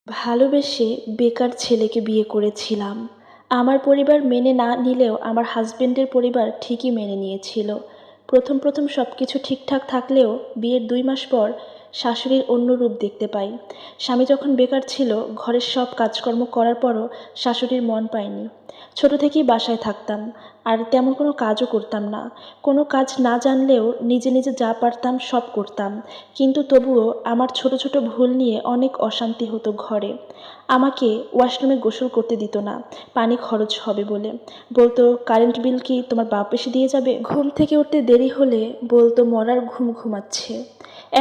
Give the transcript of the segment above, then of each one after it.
ভালোবেসে বেকার ছেলেকে বিয়ে করেছিলাম। আমার পরিবার মেনে না নিলেও আমার হাজবেন্ডের পরিবার ঠিকই মেনে নিয়েছিল। প্রথম সব কিছু ঠিকঠাক থাকলেও বিয়ের 2 মাস পর শাশুড়ির অন্য রূপ দেখতে পাই। স্বামী যখন বেকার ছিল, ঘরের সব কাজকর্ম করার পরও শাশুড়ির মন পায়নি। ছোট থেকেই বাসায় থাকতাম, আর তেমন কোনো কাজও করতাম না। কোনো কাজ না জানলেও নিজে নিজে যা পারতাম সব করতাম, কিন্তু তবুও আমার ছোট ছোট ভুল নিয়ে অনেক অশান্তি হতো ঘরে। আমাকে ওয়াশরুমে গোসল করতে দিত না, পানি খরচ হবে বলে। বলতো, কারেন্ট বিল কি তোমার বাপ এসে দিয়ে যাবে? ঘুম থেকে উঠতে দেরি হলে বলতো মরার ঘুম ঘুমাচ্ছে।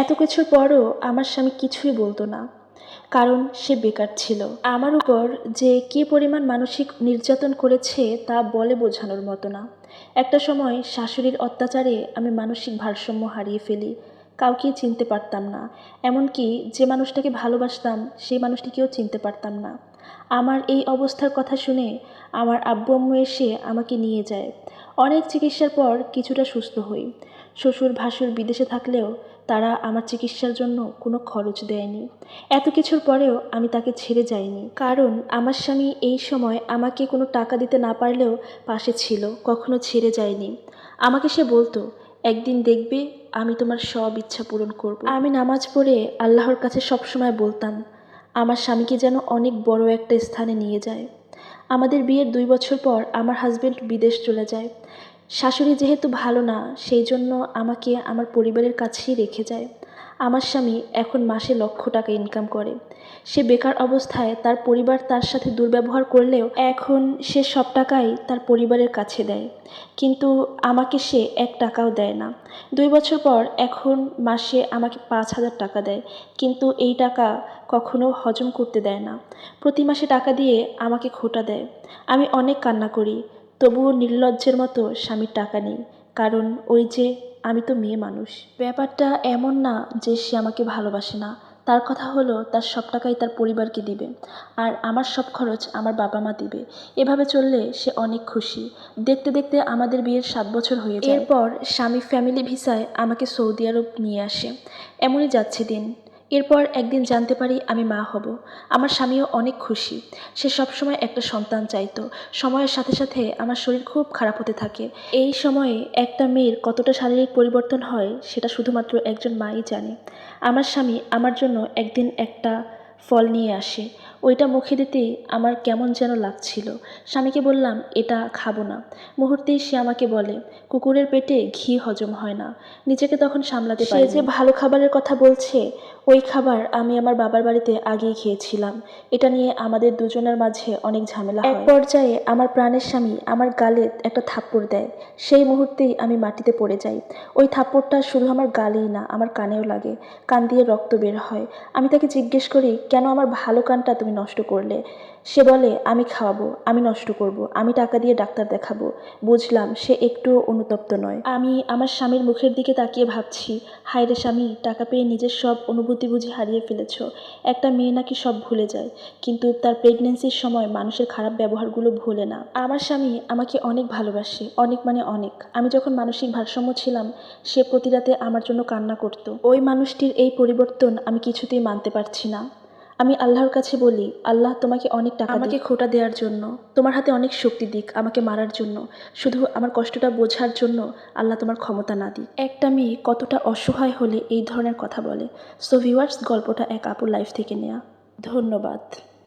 এত কিছুর পরও আমার স্বামী কিছুই বলতো না, কারণ সে বেকার ছিল। আমার উপর যে কী পরিমাণ মানসিক নির্যাতন করেছে তা বলে বোঝানোর মতো না। একটা সময় শাশুড়ির অত্যাচারে আমি মানসিক ভারসাম্য হারিয়ে ফেলি। কাউকেই চিনতে পারতাম না, এমনকি যে মানুষটাকে ভালোবাসতাম সেই মানুষটিকেও চিনতে পারতাম না। আমার এই অবস্থার কথা শুনে আমার আব্বু আম্মু এসে আমাকে নিয়ে যায়। অনেক চিকিৎসার পর কিছুটা সুস্থ হই। শ্বশুর ভাসুর বিদেশে থাকলেও তারা আমার চিকিৎসার জন্য কোনো খরচ দেয়নি। এত কিছুর পরেও আমি তাকে ছেড়ে যাইনি, কারণ আমার স্বামী এই সময় আমাকে কোনো টাকা দিতে না পারলেও পাশে ছিল, কখনো ছেড়ে যায়নি। আমাকে সে বলতো, একদিন দেখবে আমি তোমার সব ইচ্ছা পূরণ করব। আমি নামাজ পড়ে আল্লাহর কাছে সবসময় বলতাম আমার স্বামীকে যেন অনেক বড় একটা স্থানে নিয়ে যায়। আমাদের বিয়ের 2 বছর পর আমার হাজবেন্ড বিদেশ চলে যায়। শাশুড়ি যেহেতু ভালো না, সেই জন্য আমাকে আমার পরিবারের কাছেই রেখে যায়। আমার স্বামী এখন মাসে লক্ষ টাকা ইনকাম করে। সে বেকার অবস্থায় তার পরিবার তার সাথে দুর্ব্যবহার করলেও এখন সে সব টাকাই তার পরিবারের কাছে দেয়, কিন্তু আমাকে সে 1 টাকাও দেয় না। 2 বছর পর এখন মাসে আমাকে 5,000 টাকা দেয়, কিন্তু এই টাকা কখনো হজম করতে দেয় না। প্রতি মাসে টাকা দিয়ে আমাকে খোঁটা দেয়। আমি অনেক কান্না করি, তবুও নির্লজ্জের মতো স্বামীর টাকা নিই, কারণ ওই যে আমি তো মেয়ে মানুষ। ব্যাপারটা এমন না যে সে আমাকে ভালোবাসে না। তার কথা হলো তার সব টাকাই তার পরিবারকে দিবে, আর আমার সব খরচ আমার বাবা মা দিবে। এভাবে চললে সে অনেক খুশি। দেখতে দেখতে আমাদের বিয়ের 7 বছর হয়ে যায়। এরপর স্বামী ফ্যামিলি ভিসায় আমাকে সৌদি আরব নিয়ে আসে। এমনই যাচ্ছে দিন। এরপর একদিন জানতে পারি আমি মা হব। আমার স্বামীও অনেক খুশি। সে সবসময় একটা সন্তান চাইতো। সময়ের সাথে সাথে আমার শরীর খুব খারাপ হতে থাকে। এই সময়ে একটা মেয়ের কতটা শারীরিক পরিবর্তন হয় সেটা শুধুমাত্র একজন মাই জানে। আমার স্বামী আমার জন্য একদিন একটা ফল নিয়ে আসে। ওইটা মুখে দিতেই আমার কেমন যেন লাগছিল। স্বামীকে বললাম, এটা খাবো না। মুহূর্তেই সে আমাকে বলে, কুকুরের পেটে ঘি হজম হয় না। নিজেকে তখন সামলাতে পারি। সে যে ভালো খাবারের কথা বলছে, ওই খাবার আমি আমার বাবার বাড়িতে আগেই খেয়েছিলাম। এটা নিয়ে আমাদের দুজনের মাঝে অনেক ঝামেলা হয়। এক পর্যায়ে আমার প্রাণের স্বামী আমার গালে একটা থাপ্পড় দেয়। সেই মুহূর্তেই আমি মাটিতে পড়ে যাই। ওই থাপ্পড়টা শুধু আমার গালেই না, আমার কানেও লাগে। কান দিয়ে রক্ত বের হয়। আমি তাকে জিজ্ঞেস করি, কেন আমার ভালো কানটা তুমি নষ্ট করলে? সে বলে, আমি খাওয়াবো, আমি নষ্ট করব, আমি টাকা দিয়ে ডাক্তার দেখাবো। বুঝলাম সে একটুও অনুতপ্ত নয়। আমি আমার স্বামীর মুখের দিকে তাকিয়ে ভাবছি, হায় রে স্বামী, টাকা পেয়ে নিজের সব অনুভূতি বুঝি হারিয়ে ফেলেছ। একটা মেয়ে নাকি সব ভুলে যায়, কিন্তু তার প্রেগনেন্সির সময় মানুষের খারাপ ব্যবহারগুলো ভোলে না। আমার স্বামী আমাকে অনেক ভালোবাসে, অনেক মানে অনেক। আমি যখন মানসিক ভারসাম্য ছিলাম, সে প্রতি রাতে আমার জন্য কান্না করত। ওই মানুষটির এই পরিবর্তন আমি কিছুতেই মানতে পারছি না। আমি আল্লাহর কাছে বলি, আল্লাহ তোমাকে অনেক টাকা আমাকে খোটা দেওয়ার জন্য, তোমার হাতে অনেক শক্তি দিক আমাকে মারার জন্য, শুধু আমার কষ্টটা বোঝার জন্য আল্লাহ তোমার ক্ষমতা না দিক। একটা মেয়ে কতটা অসহায় হলে এই ধরনের কথা বলে। সো ভিউয়ার্স, গল্পটা এক আপুর লাইফ থেকে নেওয়া। ধন্যবাদ।